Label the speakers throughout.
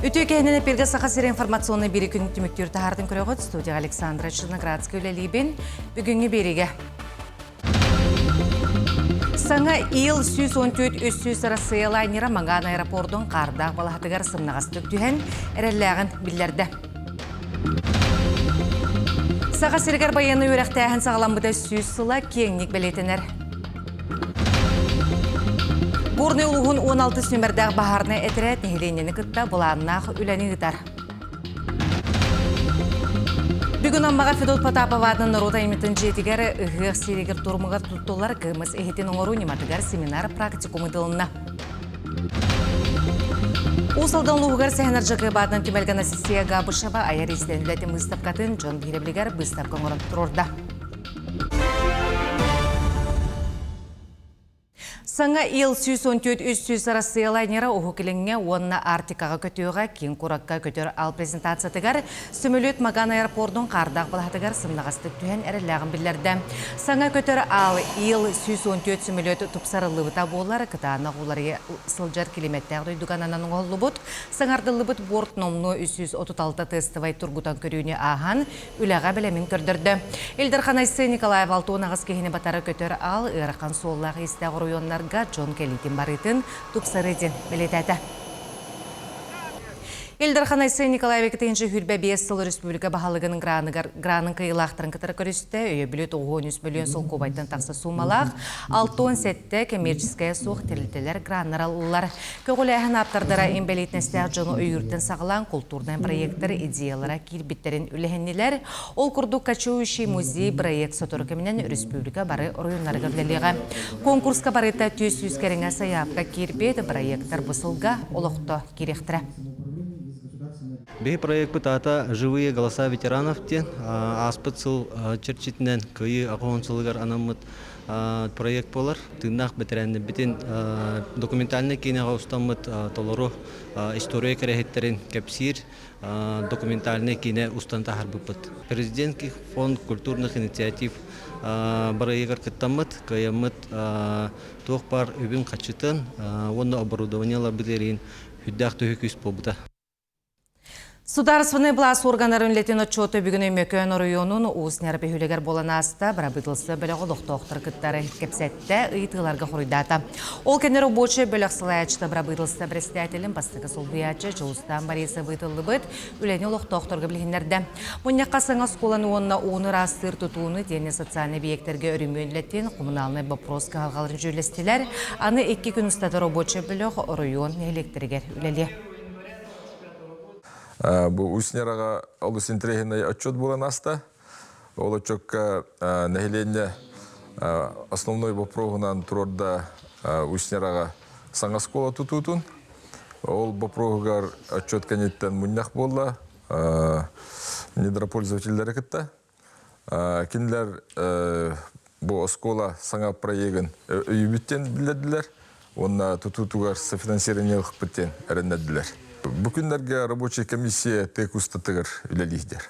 Speaker 1: Үтөкәһенен перге сақасыр информационный бері күн түміктер тахардың көріғыт студия Александра Черноградская үлелейбен бүгінгі береге. Саңа ил 114-300 Россия лайнера Манган аэропордың қардақ балағатығар сымнағас түктүхен әрәлләғын білдерді. Сақасыргар баяны өрәқтәғін сағаламбыда 100 сыла кеңнік білетінер. Бурны улуғын 16 нөмірдәғ бағарны әтірәт нәхеленені күтті бұланнақ үләні ғытар. Бүгін аммаға Федот Потаповадың рота еметін жетігер ұғық серегір тұрмығыр тұттылар кіміз әхетін оңыру нематығар семинар практикумы дылына. Усалдан луғығар сәхінар жығы бадын түмәлген ассисия Габышева аяр естенілетін мұстапқатын Джон Бейреблігер бұстапқын орын тұрорда. Саңа ил 114-300 Россия лайнера оғықылыңе онына Артикаға көтеуға кен құраққа көтер ал презентациятығар Сөмөлөт Маган аэропордың қардақ балақтығар сымнағастық түйен әріләғын білдерді. Саңа көтер ал ил 114 Сөмөлөт тұпсарылы бұта болар, кытағына ғулары сылжар километрәғ дойдуғананын ғолы бұд, саңардылы бұд борт номну 336 тестовай тұрғытан көріне аған үләға білемін көрдірді. Элдерханайсы Николаев Алтуынағыз кехіне батары көтер ал ұйраққан соллағы істәғыр ойонлар Джон Келитин барытын тупсарыден білетәді. Элдерханайсы Николаев Екатеринжи хүрбә 5 сыл республика бағалығының гранын кайылақтырын кітірі көрісті, өйе білет 13 миллион сол кубайттан тақсы сумалақ, 6-17 коммерческая соқ тірілтелер граннар алулар. Көгіләйін аптардара ембелетнестер жоны өйірттен сағылан культурдан проекттер идеялара кирбиттерін үліхеннелер, ол күрді качующий музей проект сотыркеменен республика бары орыйынлары көрделіға. Конкурска барыта 200 кәріңе саяпқа кирбет проекттер бұсылға олықты керектірі.
Speaker 2: Бей проект пытата живые голоса ветеранов те, аспыцыл черчитнен кыйы ақуынсылығар анамыт проект болар. Тыннақ бітірәнді бітін документальный кейнеға ұстамыт толыру история кәрәхеттерін кәпсир документальный кейне ұстантағар бұпыт. Президентский фонд культурных инициатив барайығар кіттамыт, кайамыт тоқ бар өбін қачытын, оны оборудованиялар білерін хүддақ төхі күс болбыта.
Speaker 1: Сударственный власть органнарын летен отчеты бүгін өмекөн районун уыснер бейхулегер болан аста барабытылсы бөлігі доқтоқтыр күттары кепсетті ұйтыларға құрыдата. Ол кәнер обочы бөліқ сылайачты барабытылсы брестәтелін бастығы солбыячы жылыстан баресі бұйтылы бұд үләне доқтоқтырғы білгендерді. Мұннаққа саңа сколаны онына оны растыр тұтуыны дене социальный биектерге өрімөн летен коммуналный вопрос қалғаларын жөйлестілер. Аны 2 күн ұстады обочы бөліқ район электригер үләле.
Speaker 3: Бұл үснераға олыс интерегенай отчет болан аста. Ол отчетка нәхеленне основной бопроғынан тұрорда үснераға саңа скола тұтутын. Ол бопроғығар отчет кәнеттен мұннақ болла. Недропользователдері кітті. Кендер бұл скола саңа проегін үйбіттен білдерділер. Онна тұтутуғар софинансированиялық біттен әріндерділер. Бүкіндерге рабочая комиссия тек ұстатығыр үлелейдер.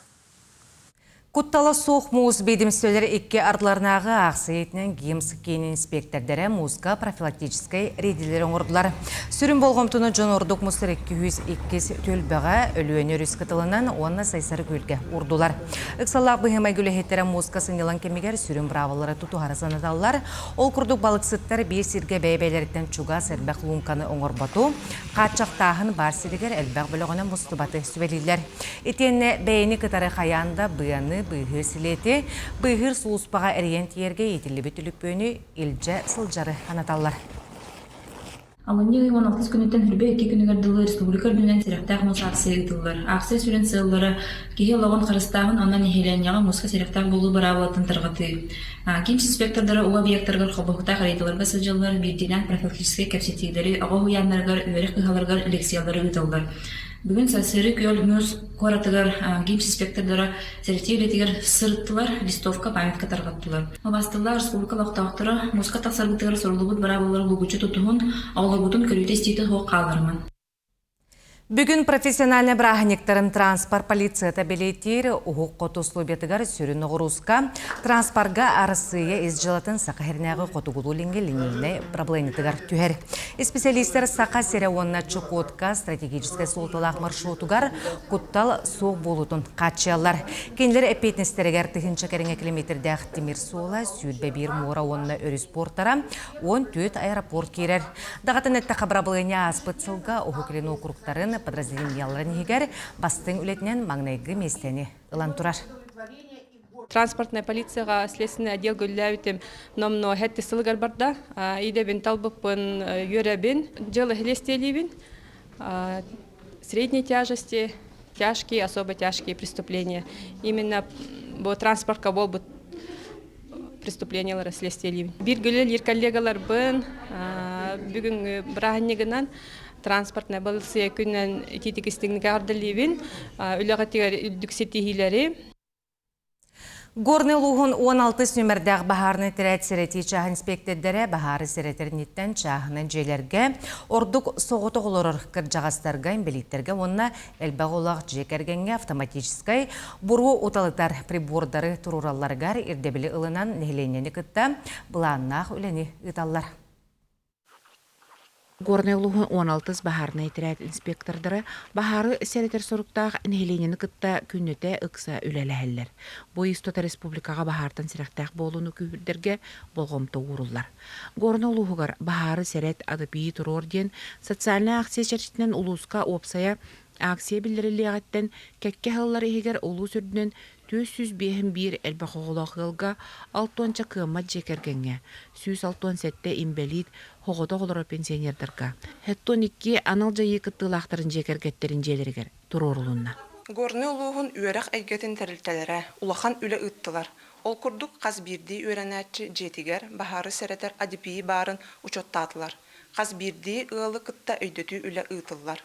Speaker 1: Куттала соқ муыз бейдімсөлері 2 ардларынағы ақсы етінен гемс кейін инспектордері музыка профилактическай рейділері оңырдылар. Сүрін болғымтыны жон ордық мұсыр 202 төлбіға өлуені рүскітілінен онына сайсары көлге ұрдылар. Үксалақ бұхемай гүлі музыка сыңелан кемегер сүрін бравалары тұту арасанадалар. Ол күрдік балықсыттар 5 сирге бәйбәйлерден чуға сәрбәқ лунканы оңырбату, қатшақтағын бар сиргер әлбәқ біліғына мұстыбаты сөбелейлер. Етенне бәйіні кітары қаянда бұяны бұйғыр сілеті, бұйғыр сұлыспаға әрген тиерге етілі бүтіліп бөні елжі сылжары анаталар.
Speaker 4: Алынне 16 күнеттен хүрбе 2 күнігер дылы республикар дүнен серектақ мұз ақсия ұтылар. Ақсия сүрен сыллары кейі лағын қарыстағын анан ехеленяға мұзға серектақ болу бұра болатын тұрғыты. Кемс инспектордары уа объекттарғар қобықтақ рейталарға сылжалар берденен профилактическай кәпсетегдері ағау ұянларғар, өрек қиғаларғар лекциялары ұтылдар. Бүгін сәсірі көл мөз қоратығар геймс инспектордары сәреттейлетігер сырттылар, листовка, памятка тарғаттылар. Обастылар республика лақтақтыры мұзқа тақсарбытығыр сұрылы бұд бұра болар бұғычы тұтуғын, ауға бұтын көріте стейті хоқ қаларман.
Speaker 1: Бүгін профессиональный браханиктарын транспорт полицията билеттері ұғық қотуслу бетігар сүрін ұғыруска транспорға арысыя изжилатын сақахернағы қотуғылу линейной проблемитігар түхер. Специалистер сақа сере онна Чукотка стратегический солталақ маршрутугар құттал соқ болутын қатшалар. Кенлер әпетнестерегер тихинча кәріңе километрді ақтимир сола сүйдбе бір мора онна өрі спорттара 10 төт аэропорт керер. Дағатын әтті қабрабылыня аспытсылға ұғықлен округтарын подразделенияларын егер бастың үлетінен маңнайғы местені ылан тұрар.
Speaker 5: Транспортная полицияға следственный отдел гүлләвитем номно хәтті сылғар барда. Идебін талбықпын юребін, жылы хелестелебін, средней тяжести, тяжкие, особо тяжкие преступления. Именно транспортка бол преступлениялары следстелебін. Bir gülel коллегалар бін, бүгін браханнигынан транспортная полиция күннен титикистігінгі ардылебін, үліғатығар үддіксетігілері.
Speaker 1: Горный луғын 16 нөмірдәғ бағарны тірәт сіреті чағын инспектордері бағары сіретернеттен чағының жейлерге ордық соғыты қолырыр кіржағастарға имбелиттерге онына әлбәғ олақ жекергенге автоматическай бұру оталықтар прибордары тұруралларғар ирдебілі ылынан нехленені күтті бұланнақ үлені ұталлар.
Speaker 6: Горный луғын 16 бағарны тірәт инспектордары бағары сәретер сұрықтақ нехленені күтті күннеті ұқса үләләхәллер. Бұл Истота республикаға бағартын сіректәқ болуыны күйірдерге болғымты ұғырылар. Горный луғығар бағары сәрет адыпии тұрор ден социальны акция чәрчетінен ұлысқа опсая акция білдіріліғаттен кәкке ғыллар егер ұлы сүрдінен 401 әлбі қоғылақылға 6 кымат жекергенге, 607 имбелит хоғыда қолыры пенсионердарға. Хэттон 2 анал жайы кыттылақтарын жекергеттерін желергер тұрорылуына.
Speaker 7: Горны улуғын үйерақ әйгетін тәрілтелері улахан үлі ұттылар. Ол күрдік қаз бірді үйренәтші жетігер бағары сәретер адипии барын ұчоттатылар. Қаз бірді ұлы кытта өйдөті үлі ұттылар.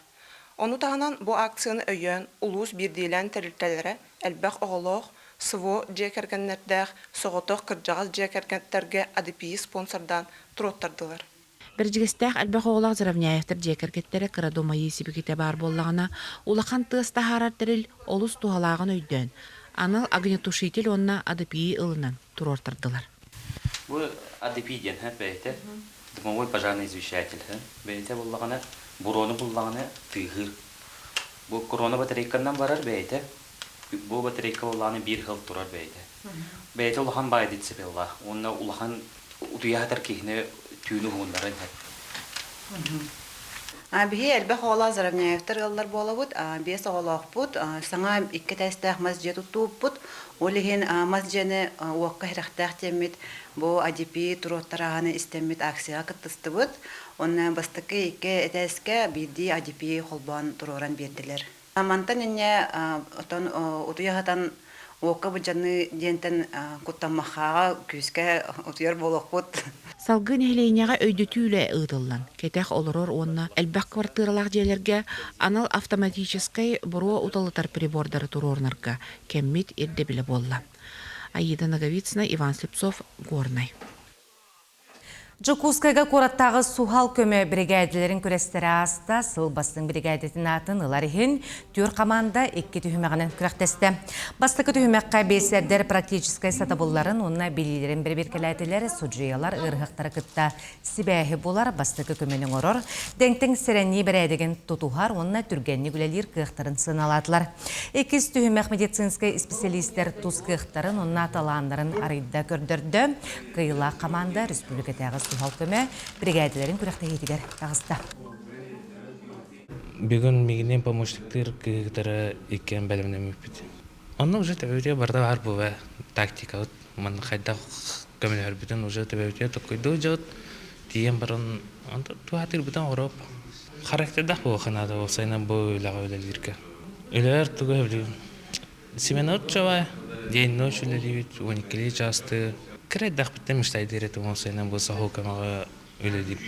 Speaker 7: Оны тағынан бұл акцияны өйен улус бірдейлен тәрілтелері әлбәқ оғылық, сыво жекергеннердәқ, соғытық кыржағыз жекергентерге адипии спонсордан тұроттардылар.
Speaker 6: Біржігістәқ әлбәқ оғылақ зыравняевтер жекергеттері қырадомайы сібігіте бар боллағына улақан тығыста харартеріл олыс туғалағын өйден. Аныл агнетушитель онына адипии ылынан тұрортардылар.
Speaker 8: Бұл адипиден бәйті, дымовой пожарный извещатель. Бәйті боллағына, буроны боллағына тығыр. Бұл корона батарейканнан барар бәйті. Бұл батарейка боллағына бір хыл тұрар бәйті. Бәйті улахан байдет себелла. Онына улахан ұтуяғатар кейіне түйіні ғуындарын әд.
Speaker 9: Бихи әлбәқ оғыла заравняевтер ғылдар бола бұд, бес оғылақ бұд, саңа икі тәстәқ масжет ұтуып бұд, олеген масжені уаққа хірақтәқ темет, бұл адипи тұроттарағаны істемет акцияға күттісті бұд, оны бастықы икі әтәске бірді адипи қолбан тұроран берділер. Мантан әне ұтуяғатан уаққа бұджаны дентен құттамақаға күске ұтуяр болақ бұд.
Speaker 6: Салғы нәхлейняға өйдөтүйлі ұйдылан. Кетеқ олырыр онына әлбәқ квартиралақ желерге анал автоматическай бұруа ұталытар прибордары тұрорнарға кәммет ерде білі болла. Аида Наговицына, Иван Слепцов, Горный.
Speaker 1: Жокускайга кораттағы сухал көмі бригадилерін көрестері аста сылбастың бригадетін атын ыларихин төр қаманда екке түйімеғанын күрәқтесті. Бастықы түйімеққа бейсердер практическай сатабылларын онына белилерін бір-біркеләтілер суджиялар ұрғықтары күтті сибәхі болар бастықы көменің орор. Дәңтің сірәнні бір әдеген тұтухар онына түргенні күлелер кықтарын сыналатылар. Екіз түйімеқ медицинскай специалистер тұз кықтарын онына аталандарын арыйда көрдірді. Кыйла қаманда республикатағы сухал көмі бригадилерін күрәқті етігер тағызды.
Speaker 10: Бүгін мегінен помощниктер күйіктері еккен бәліміне мүппеді. Оны уже тәбәуде барда бар бұл тактика. Мен қайда көмін өрбітін уже тәбәуде тұқойды жауд. Дейін барын туатыр бұдан орап. Характердақ бұл қанады олсайынан бұл өліға өлелерге. Өлелер тұғы өлі. Семен от жавай. Дейін нөш өлелі 12 жасты. Кірайдақ біттен мүштайды ереті олсайынан бұл саху көміға өлелер.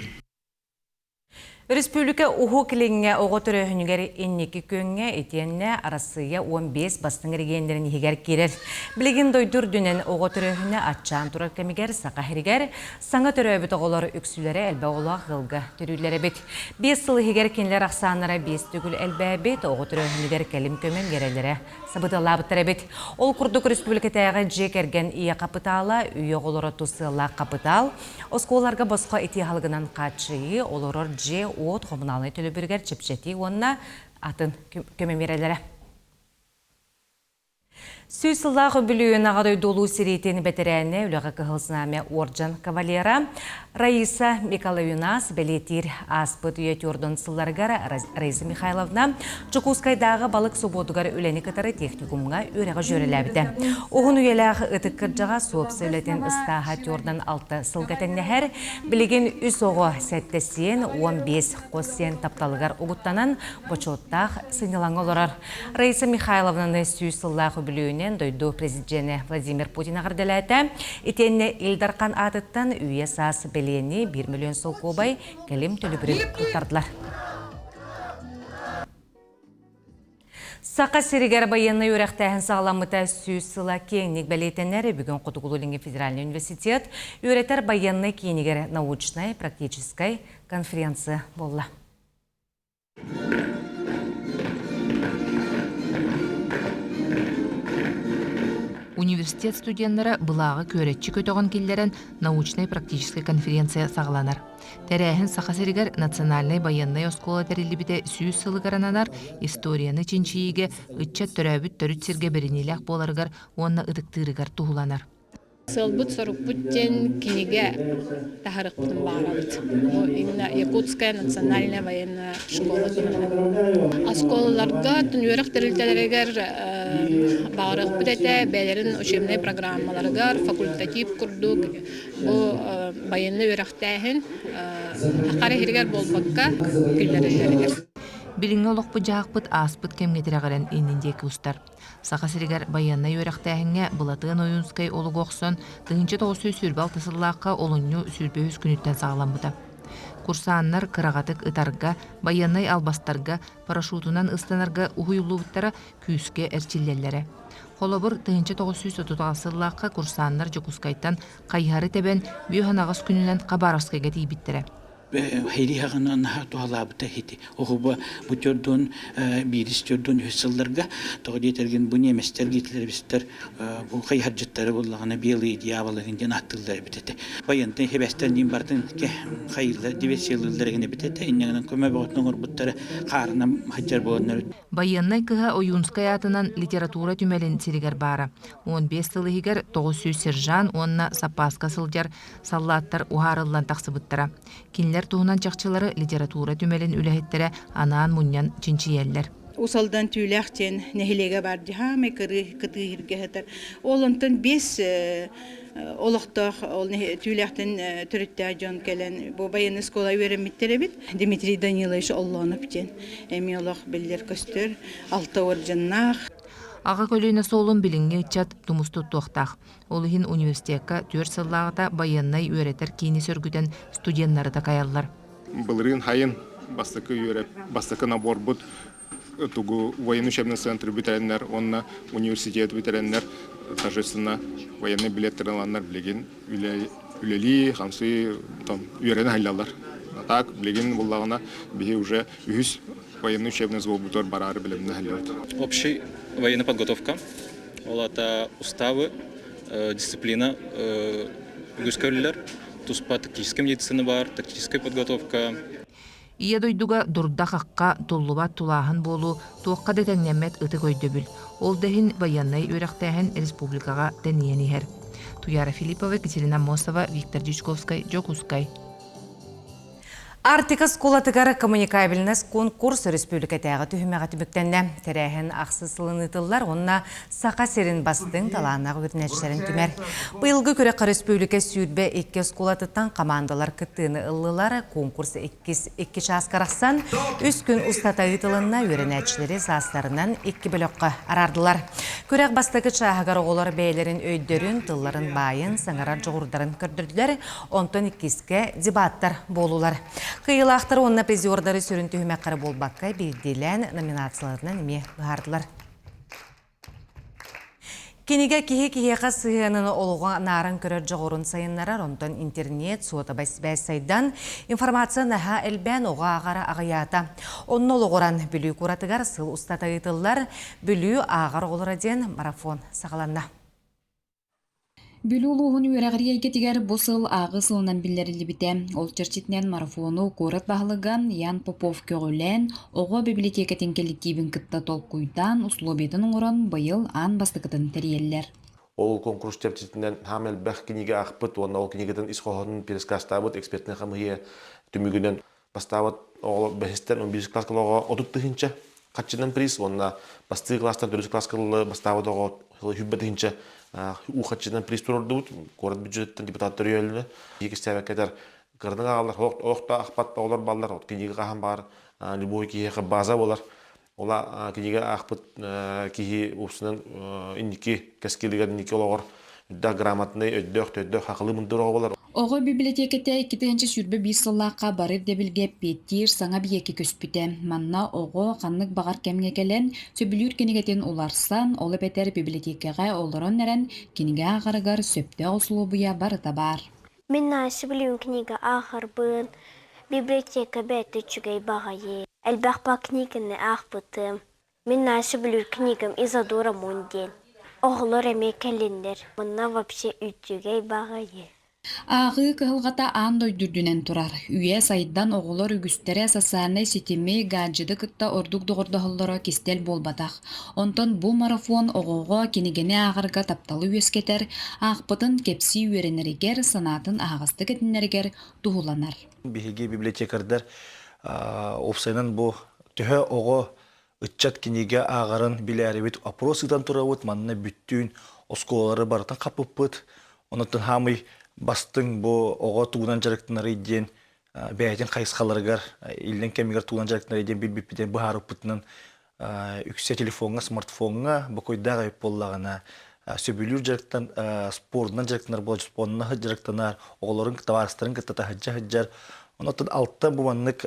Speaker 1: Республика уху килиңе оғы түрөхінігер еннекі көнге етенне арасыya 15 бастың регендерін егер керер. Білеген дойдур дүнен оғы түрөхіне атчан турар кәмігер, сақа херігер, саңа түрөбіт оғылар үксілері әлбә ола ғылғы түрілері бет. 5 сылы егер кенлер ақсанлары 5 түгіл әлбә бет, оғы түрөхінігер кәлім көмен герелері сабыдала бұттары бет. Ол күрдік республикатағы жек әрген ие қапытала, үйе ғолыры тұсыла қапытал, осколарға босқа еті халғынан қатшығы, олырыр же от коммуналный төлөбүргер чепчети онна атын көмемерелері. Сүйсыллағы бүліуін ағадай долу сирейтені бәтірәне үліға кығылсынаме Орджан Кавалера, Раиса Миколайунас бәлетир аспыт үйетюрдың сылларғар Раиса Михайловна Чукускайдағы балық субодығар үләні кітары техникумға өріға жөреләбді. Оғын үйеләғы ұтық кірджаға суып сөйлетін ұстаға тюрдың алты сылғатеннәхер білеген үс оғы сәттесен 15 қоссен тапталығар ұғыттанан бочоттақ сынылаң олырар. Раиса Михайловнаны сүйсыллағы бүліуіне дойду президенті Владимир Путин ағырдалайты. Итенне Илдарқан атыттан үйе сасы белені 1 миллион сол кобай кәлем төлібірін ұтардылар. Сақа серігер байынны өрәқтәхін сағаламыта сүйсіла кеңнік бәлейтенері бүгін Құтығылулинге Федеральный университет өретер байынны кейнігер научной практической конференция болла.
Speaker 6: Университет студенттары бұлағы көретчі көтіғын келдерін научной практической конференция сағыланар. Тәрәхін сақасырігер национальный байынный оскола тәрелі біте сүйіз сылығарананар историяны чинчиеге үтчат түрәбіт түріт сірге бірінелек боларығар, онына ұдықтырығар тұғыланар.
Speaker 5: Сылбыт соруппуттен кинеге тахарықпытын бағарабыт. Именно Якутская национальная военная школа. Асколаларға түн өріқ тірілтелерегер бағарықпыт әті бәлерін учебный программаларығар факультатив күрдік. Бұл военный өріқтәхін ақары хергер болбаққа күлдерегер.
Speaker 6: Билинге олоқпы жағықпыт аспыт кемгетірағырен еніндегі ұстар. Сақасырігер байанна өріқтәхінге бұлатығын ойынскай олығы оқсын, тұғынчы тоғысы сүрбал тысыллаққа олыню сүрбеуіз күніттен сағаламбыда. Курсаннар қырағатық ұтарға, байаннай албастарға, парашютынан ұстанарға ұғыйлуыттара күйіске әрчиллелері. Холобыр тұғынчы тоғысы сүрбеуіз курсаннар Жокускайтан қайхары тәбен бүйханағыз күнінен қабарасқайға дейбіттірі.
Speaker 11: Hayri hağına naha tuhalabıta hiti. Oğuba bu türdün biris türdün hüsıllarga toğdi yetergen bu nemesler gittiler bizler bu kayharcıtları bollağına biyalıydı yavalarından attılları bitete. Bayantın hebesterliğin bardın ki hayırlar divesiyalıllarına bitete. İnneğinin köme bağıtın orbutları qarına haccar boğanlar.
Speaker 6: Bayanay kıha Oyunskay atынан literatura tümelin siriger bara. 15 sılıhiger 900 serjan onna sapaska sıljar sallattar uharıllan taqsıbıttara. Kinler tuğunan çaqçıları literatura tümelin ülehittere anaan munyan çinçiyeller.
Speaker 12: Usaldan tüyləkçen nehilege bardı ha mekiri kıtıyırge heter. Olantın 5 olaqtaq ol tüyləkten türütte jon kelen bu bayan skola öğrenmittere bit. Dmitri Danilovich Allah'ını biten. Emi Allah biller köstür 6 orjannaq.
Speaker 6: Ağa kölüne solun bilinge içat tumustu tuğtaq. Olihin universitetka 4 sılağıda bayannay öğreter kini sörgüden studiyanları da kayallar.
Speaker 13: Былырын хайын бастыкы үйреп, бастыкы набор бут тугу военный учебный центр битәреннәр, онна университет битәреннәр, торжественно военный билеттерланнар билеген үлели, хамсы там үйрәне хайлалар. Так, билеген буллагына бихе уже 100 военный учебный завод барары билемне хайлат.
Speaker 14: Общая военная подготовка, олата уставы, дисциплина, гускөлләр, туспа тактическая медицина бар, тактическая подготовка.
Speaker 6: Ия дойдуга дурда хаққа туллубат тулаһын болу туаққа детеңнемет ыты көйдөбүл. Ол дехин баяннай өрәқтәһін республикаға тәниенихер. Туяра Филиппова, Екатерина Мосова, Виктор Дичковский, Жокускай.
Speaker 1: Артика сколатыгары коммуникабельнес конкурс республикатағы түйімеға түбіктенді. Тәрәхін ақсы сылынытылар, онына сақа серін бастың таланағы өтінәтшілерін түмер. Бұйылғы көрек республика сүйірбе 2 сколатыттан командалар күттіні ұлылары конкурс 2 час қарақсан, 3 күн ұстата ұйтылынна өрінәтшілері састарынан 2 бөліққа арардылар. Көрек бастығы чағығар оғылар бәйлерін өйдерін, тылларын байын, саңарар жоғырдарын көрдірділер, онтон иккеске дебаттар болулар. Қиылақтар онына призиордары сүрінті хүмәққары болбаққа белгілен номинацияларынан еме бұғардылар. Кенеге кихе-кихеға сығынын олуға нарын көрер жоғырын сайынларар, онтан интернет, суыта бәс сайдан информация наға әлбән оға ағара ағаята. Онын олуғыран бүлі құратығар сыл ұстата ұйтылар, бүлі ағар олыра ден марафон сағаланна.
Speaker 4: Бүлі ұлуғын үйерағырия кетігер бұсыл ағы сылынан білдерілі біте. Ол черчетінен марафону көрет бағылыған Ян Попов көгілен оғы библиотекетін келіккейбін кітті толқуйдан ұслобетін ұңырын бұйыл ан бастықытын тәрелер.
Speaker 15: Ол конкурс черчетінен хамел бәқ кенеге ақпыт, онна ол кенегетін исқоғының перескастабыт, экспертіне қамығия түмігінен бастабыт оғы бәхістен 11 класс қылуға 30-тығынша қатшынан приз, онна басты класстан 4 класс қылы бастабыт оғы хүббетігінша ухатчынан приз тұрырды бұд, көрет бюджеттен депутаттар үйеліні. Екі сәбәкетер қырдың ағалар, оқта ақпат олар балар, кенеге қаған бар, любой кейеқі база болар. Ола кенеге ақпыт кейі ұпсынан индекі кәскелігер индекі олағыр, үдді грамотны, өдді хақылы мұндыр оғы болар.
Speaker 4: Оғы библиотекете 2-нче сүрбі 5 сыллаққа барыр дебілге петтир саңа бейекі көспіте. Манна оғы қанлық бағар кәмге келен сөбілер кенегетін оларсан, олы бәтер библиотекеға олырын әрін кенеге ағарығар сөпті осылы бұя барыта бар.
Speaker 16: Мен нашы білуін кенеге ағыр бұн, библиотека бәті чүгей бағайы. Әлбәқпа кенегіні ақ Мен нашы білуін кенегім Изадора Монден. Оғылыр әме кәлендер. Мұнна вапше үтчүгей бағайы.
Speaker 4: Ағы кығылғата аң дойдүрдүнен турар. Үйе сайдан оғылар үгістері асасарнай сетеме гаджыды кытта ордук доғырдығылары кестел болбатақ. Онтон бұл марафон оғуға кенегене ағырға тапталы үйескетер, ақпытын кепси үйеренерігер, санатын ағасты кетінерігер туғыланар.
Speaker 17: Беге библиотекардар опсайнан бұл түхі оғы үтчат кенеге ағарын біләребет опросыдан тұравыт, манына бүттүүн осколары барытын қапыппыт. Онытын хамый бастың бұл оға туғынан жарықтынар еден бәйден қайысқаларығар, елден кәмегер туғынан жарықтынар еден білбіппеден бұхарып бұтынан үксе телефонға, смартфонға бұқойдағы өп болағына сөбілер жарықтан, спордынан жарықтынар болады, спордынан жарықтынар, оғыларын таварыстарын кіттата хаджар. Онытын алттан бұл маннық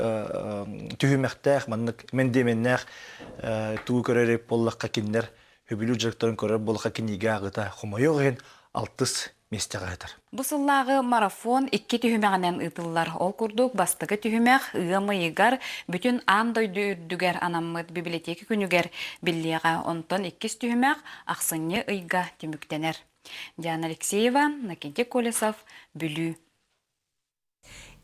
Speaker 17: түйімәқтәқ, маннық мендеменнәқ туғы көрер болаққа кендер, өбілер жарықтарын көрер болаққа кенеге ағыта құмайоғын алтыс местеға айтар.
Speaker 4: Бұсыллағы марафон 2 түйімәғінен ұтылар. Ол күрдік бастығы түйімәқ ұғымы егар бүтін андойды үрдігер анаммыд библиотеки күнігер біллеға онтон 2 түйімәқ ақсыны ұйға түміктенер. Диана Алексеева, Накенте Колесов, Бүлі.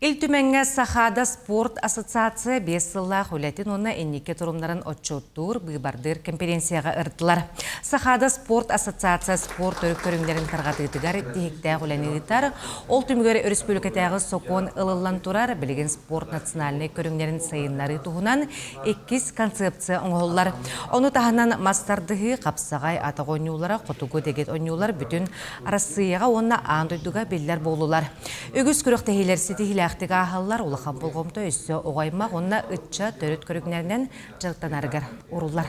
Speaker 1: Илтүмәңгә Сахада спорт ассоциация 5 сыллақ үләтін онна эннике турумнарын отчоттур бұйбардыр конференцияға ырдылар. Сахада спорт ассоциация спорт өріккөріңдерін тарғатығытығар дегіктәғ үләнігітар. Ол түмігері республикатағы сокон ылылан турар білген спорт национальный көріңдерін сайынлары туғынан 2 концепция оңғоллар. Оны тағынан мастардығы қапсағай атақ ойнулара қотуғы дегет ойнулар бүтін арасыяға онна андойдуға белдер болулар. Өгіз күріқтәхейлер сетихілі Ақтыға ағалар олыған болғымды өссі оғаймақ онына үтчі төрет көрігнерінен жылтанарғар ұрулар.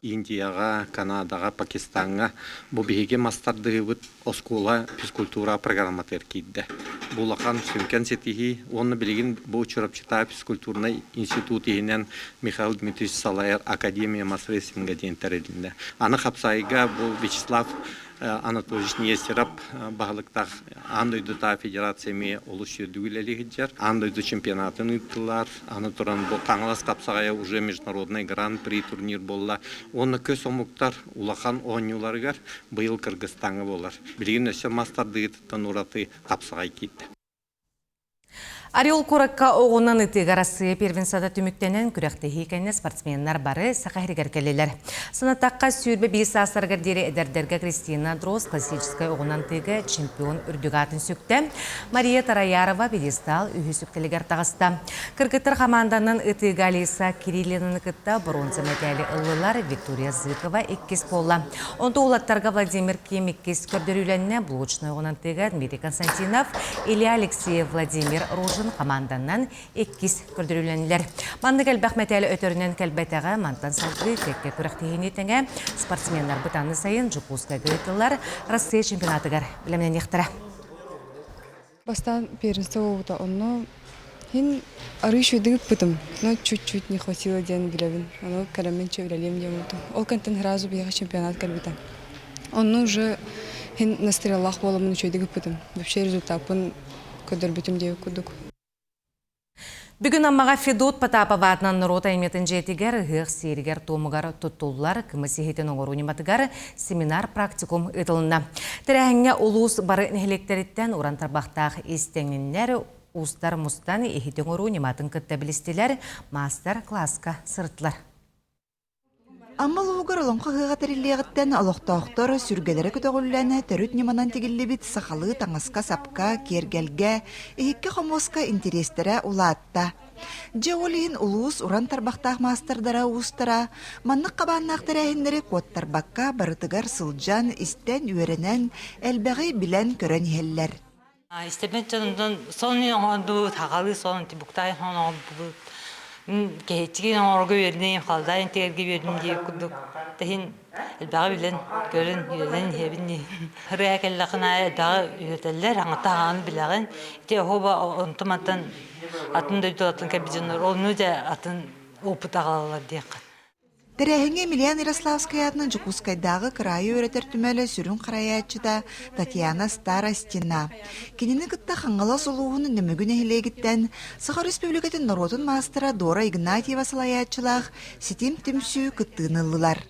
Speaker 18: Индияға, Канадаға, Пакистанға бұл бейге мастарды бұд оскула физкультура программатыр кейді. Бұлақан сөмкен сетихи, оны білген бұл чұрапчыта физкультурный институт егінен Михаил Дмитриевич Салайыр Академия Масресинга дейін тәрелінде. Аны қапсайға бұл Вячеслав Анатольевич Нестеров бағылықтақ андойдыта федерацияме олышы дүгілелігі жер. Андойды чемпионатын ұйттылар. Аны тұран бұл қаңылас қапсағая уже международный гран-при турнир болла. Оны көз омуқтар улақан оңюларығар бұйыл Кыргызстанға болар. Білген өсе мастарды ұйттан ұраты қапсағай кетті.
Speaker 1: Ариол Куракка оғынан үтіғарасы первенсада түміктенен күректі хейкәне спортсменнар бары сақайрығар келелер. Сынатаққа сүйірбі 5 асырғыр дере әдердерге Кристина Дрос классическай оғынан тегі чемпион үрдігатын сөкті. Мария Тараярова бедестал үйі сөктелігер тағыста. Кыргыттар команданың үтіға Алиса Кириллинаны күтті бронза медалі ұлылар Виктория Зыкова 2 болла. Онды олаттарға Владимир Кем 2 көрдірюленіне Блочной оғынан тегі Дмитрий Константинов, Илья Алексеев, Владимир Ружин Vision команданнан 2 көрдіріленілер. Манды кәлбәқ мәтәлі өтірінен кәлбәтәға мантан салғы текке көріқтігінетіңе спортсменлар бұтаны сайын Жукуска гыйтылар Россия чемпионатыгар білімнен ектірі.
Speaker 19: Бастан первенство опыта, но хин арышу дыгып бытым, но чуть-чуть не хватило ден билевин, оно караменче вилялем ямуту. Ол контент разу бияга чемпионат кальбита. Он уже хин настрелах болом чуть дыгып бытым. Вообще результатын көдөр битим деп кудук.
Speaker 1: Бүгін аммаға Федот Потапова атынан рота еметін жетігер, ғық серігер томығар тұттулар, кімісі оңыр униматығар семинар практикум ұтылына. Тірәңге ұлыс бары нәхелектеріттен ұрантарбақтағы естеңінлер ұстар мұстан ехетін оңыр униматын күттәбілістелер мастер класска сұрытлар.
Speaker 20: Аммал угар олонқа ғығатарилиғыттен олықтауқтар сүргелері көтіғілләні төрүт неманан тегілі сақалы таңысқа сапқа, кергелге, ехекке қомосқа интерестері улаатта. Жеолиин улуус уран тарбақтақ мастырдара уустара, маннық қабаннақ тәрәхіндері коттарбаққа барытыгар сылжан, истен үйерінен әлбәғи білен көрен еллер.
Speaker 21: Истепен чанындан соны оңанду тағалы соны тибуқтай оңанду Кehitçiğin orgu verdiğim halda intergi verdim diye kuduk. Tehin elbağı bilen görün yölen hebini. Hıraya kellakına dağı yöteller anıta ağını bilağın. İşte hoba ontumatan atın da yutulatın kabicanlar. Onu da atın oput ağalar diye.
Speaker 20: Тәрәһеңе Милиан Ярославская Жукускайдағы крайы өретер түмәлі сүрін қараячыда Татьяна Старостина. Кенені күтті қаңғала сұлуғын нөмігін әхілегіттен Сахар Республикатын Народын мастера Дора Игнатьева салаячылақ сетим түмсі күттігінылылар.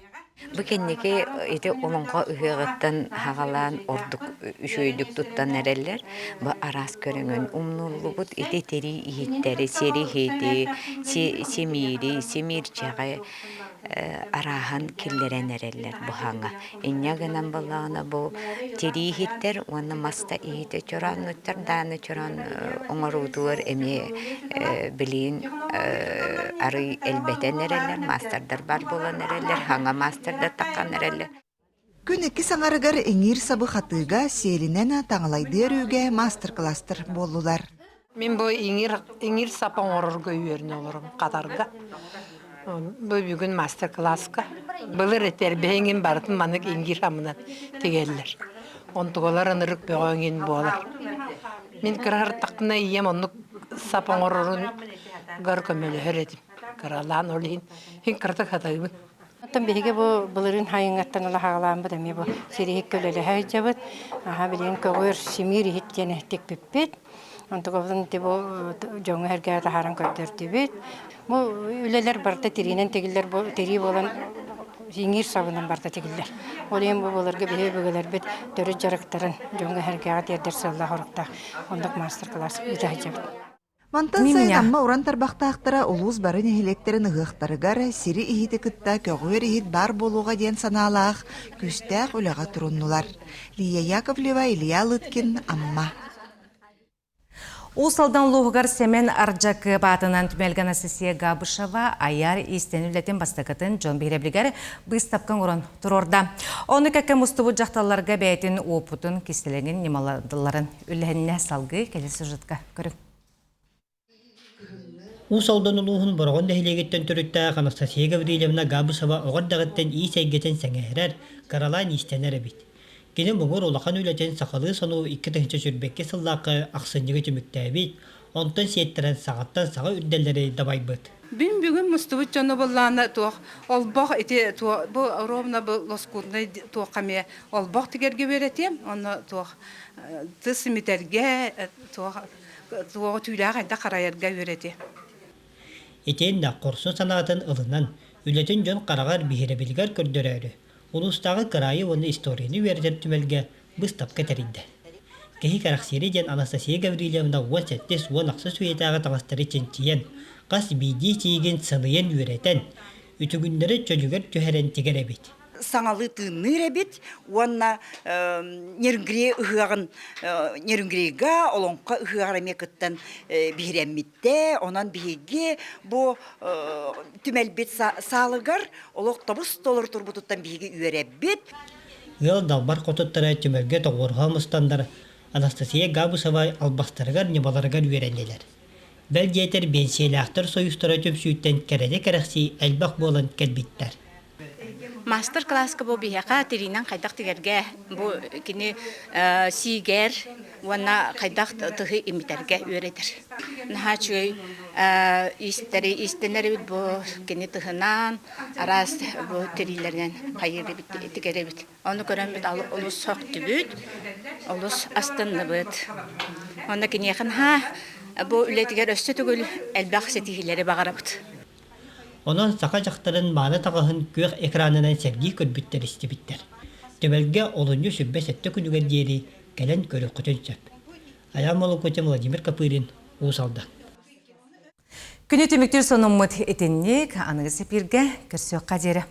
Speaker 22: Бұл кеннеке еті олыңға үйеғіттен хағалан ордық үшөйдік тұттан әрелер. Бұл арас көріңін ұмнулы бұд еті тері ехеттері, сері хеті, семири, семирчағы арахан киллерен әрелер бұхаңа. Иннягынан балағына бұл тері ехеттер, оны маста ехеті чоран өттер, даны чоран оңырудылар әме білейін ары әлбәтен әрелер, мастердар бар болан әрелер, хаңа мастердар таққан әрелер.
Speaker 20: Күн екі саңарығар әңір сабы қатыға селінен таңылайды өріге мастер-кластер болулар.
Speaker 23: Мен бұл әңір сапан орырға үйерін олырым қатарға. Бұл бүгін мастер-класска. Бұлыр әтер бәңін бартын манық әңір амынан тегелілер. Онтығылар анырық бөғанген болар. Мен қырар тақына ием оны сапан орырын ғар көмелі өредім. Қыралан олейін. Мен қыртық атайбын.
Speaker 24: Оттан беге бұлырын хайыңаттан ұла хағалан бұд, әме бұл серейік көлелі хайджа бұд. Аға білген көғыр семир ехеттені тек біппет. Онтығылын бұл жоңы әрге тахаран көддерді бет. Бұл үлелер барда теринен тегілер, тери болан жеңір сабынан барда тегілер. Олейін бұл бұлырға бе бөгелер бет түрі жарықтарын жоңы әрге тердер сылла хорықта. Ондық мастер-класс үті хайджа бұд.
Speaker 20: Мантан сайын амма уран тарбақтақтыра улус барын эхелектерін ұғықтарығар сири ихиті күтті көгір ихит бар болуға ден саналақ күстәқ үліға тұрыннулар. Лия Яковлева, Илья Лыткин, амма.
Speaker 1: Усалдан луғығар Семен Арджакы батынан түмелген Асесия Габышева аяр истен үлетен бастықытын Джон Бейреблігер бұйстапқан ұрын тұрорда. Оны кәкке мұстывы жақталарға бәйтін опытын кестелеген немаладыларын үліхінне салғы келесі жұтқа көріп.
Speaker 25: Усалдан улуғын бұрғын дәхилегеттен түрітті Анастасия Гаврилевна Габышева оғырдағыттен ий сәйгетен сәңәрер, қаралан истенер бит. Кенен бұғыр олақан үлетен сақалы сону 2-тінші жүрбекке сыллақы ақсынығы түмікті бит, онтан сеттерін сағаттан саға үрдәлері дабай бұд.
Speaker 23: Бин бүгін мұстывыт жоны болланы туақ, олбақ еті туақ, бұл ровна бұл лоскурны туақ қаме олбақ тігерге беретем, оны туақ тысыметерге туағы түйләғ әнді қарайырға беретем.
Speaker 25: Етен да қорсын санатын ылынан, үлетін жон қарағар бейіребілгер көрдірәрі. Улустағы қырайы оны историяны вердер түмелге бұстап кәтәрінді. Кехи қарақсері ден Анастасия Гаврилевна уан сәттес уан ақсы суетағы таңастары чентиен, қас бейді тейген сынайын өретен, үтігіндері чөлігер төхәрен тегер әбет.
Speaker 26: Саңалы тыыныр әбет, уанна нерінгіре ұғығын нерінгіреға, олонқа ұғығар әмекіттен бейреммитте, онан бейге бұ түмәлбет сағылығар, олық табыс толыр тұрбұтыттан бейге үйер әбет.
Speaker 25: Ғыл далбар қотыттары түмәлге тоғырға мұстандар Анастасия Габышева албастарығар немаларығар үйерәнелер. Бәл жетер бенсиелақтыр союстара төпсүйттен кәрәде кәрәқси әлбақ болан кәлбиттер.
Speaker 2: Мастер-класска бу бияка теринен кайдак тигерге бу кини сигер вана кайдак тыгы имитерге өретер. Нахачуй истенер бу кини тыгынан арас бу терилерден кайыры бит тигере бит. Аны көрәм бит алып улус сок түбүт, улус астынны бит. Аны кини якын бу үлетигер өстө түгүл элбак сетихилери багарабыт.
Speaker 25: Онон сақа жақтарын маны тағығын көк экранынан сәргей көрбіттер істебіттер. Төбелге олынju сүббе сәтті күнігер дейірі кәлін көрі құтын сөп. Аям олы көте Владимир Капырин, Уысалда.
Speaker 1: Күні түміктер соның мұт етіннік, анығы сепірге көрсөк қадері.